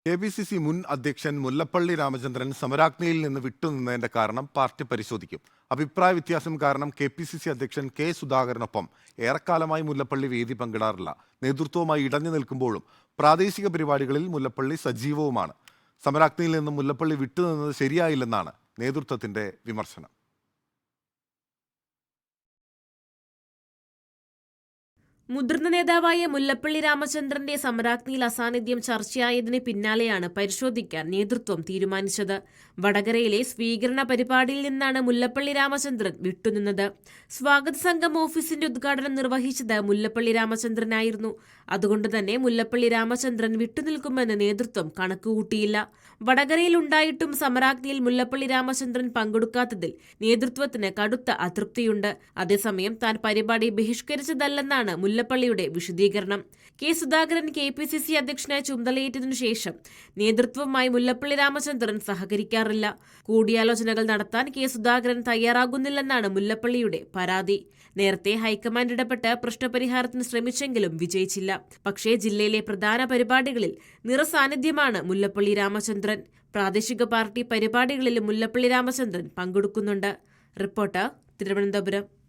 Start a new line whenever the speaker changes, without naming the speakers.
KPCC മുൻ അധ്യക്ഷൻ മുല്ലപ്പള്ളി രാമചന്ദ്രൻ സമരാഗ്നിയിൽ നിന്ന് വിട്ടുനിന്നതിന്റെ കാരണം പാർട്ടി പരിശോധിക്കും. അഭിപ്രായ വ്യത്യാസം കാരണം KPCC അധ്യക്ഷൻ കെ സുധാകരനൊപ്പം ഏറെക്കാലമായി മുല്ലപ്പള്ളി വേദി പങ്കിടാറില്ല. നേതൃത്വവുമായി ഇടഞ്ഞു നിൽക്കുമ്പോഴും പ്രാദേശിക പരിപാടികളിൽ മുല്ലപ്പള്ളി സജീവവുമാണ്. സമരാഗ്നിയിൽ നിന്ന് മുല്ലപ്പള്ളി വിട്ടുനിന്നത് ശരിയായില്ലെന്നാണ് നേതൃത്വത്തിന്റെ വിമർശനം.
മുതിർന്ന നേതാവായ മുല്ലപ്പള്ളി രാമചന്ദ്രന്റെ സമരാഗ്നിയിൽ അസാന്നിധ്യം ചർച്ചയായതിന് പിന്നാലെയാണ് പരിശോധിക്കാൻ നേതൃത്വം തീരുമാനിച്ചത്. വടകരയിലെ സ്വീകരണ പരിപാടിയിൽ നിന്നാണ് മുല്ലപ്പള്ളി രാമചന്ദ്രൻ വിട്ടുനിന്നത്. സ്വാഗത സംഘം ഓഫീസിന്റെ ഉദ്ഘാടനം നിർവഹിച്ചത് മുല്ലപ്പള്ളി രാമചന്ദ്രനായിരുന്നു. അതുകൊണ്ട് തന്നെ മുല്ലപ്പള്ളി രാമചന്ദ്രൻ വിട്ടുനിൽക്കുമെന്ന് നേതൃത്വം കണക്കുകൂട്ടിയില്ല. വടകരയിൽ ഉണ്ടായിട്ടും സമരാഗ്നിയിൽ മുല്ലപ്പള്ളി രാമചന്ദ്രൻ പങ്കെടുക്കാത്തതിൽ നേതൃത്വത്തിന് കടുത്ത അതൃപ്തിയുണ്ട്. അതേസമയം താൻ പരിപാടി ബഹിഷ്കരിച്ചതല്ലെന്നാണ് മുല്ലപ്പള്ളിയുടെ വിശദീകരണം. കെ സുധാകരൻ KPCC അധ്യക്ഷനായി ചുമതലയേറ്റതിനു ശേഷം നേതൃത്വവുമായി മുല്ലപ്പള്ളി രാമചന്ദ്രൻ സഹകരിക്കാറില്ല. കൂടിയാലോചനകൾ നടത്താൻ കെ സുധാകരൻ തയ്യാറാകുന്നില്ലെന്നാണ് മുല്ലപ്പള്ളിയുടെ പരാതി. നേരത്തെ ഹൈക്കമാൻഡ് ഇടപെട്ട് പ്രശ്നപരിഹാരത്തിന് ശ്രമിച്ചെങ്കിലും വിജയിച്ചില്ല. പക്ഷേ ജില്ലയിലെ പ്രധാന പരിപാടികളിൽ നിറസാന്നിധ്യമാണ് മുല്ലപ്പള്ളി രാമചന്ദ്രൻ. പ്രാദേശിക പാർട്ടി പരിപാടികളിലും മുല്ലപ്പള്ളി രാമചന്ദ്രൻ പങ്കെടുക്കുന്നുണ്ട്. റിപ്പോർട്ടർ, തിരുവനന്തപുരം.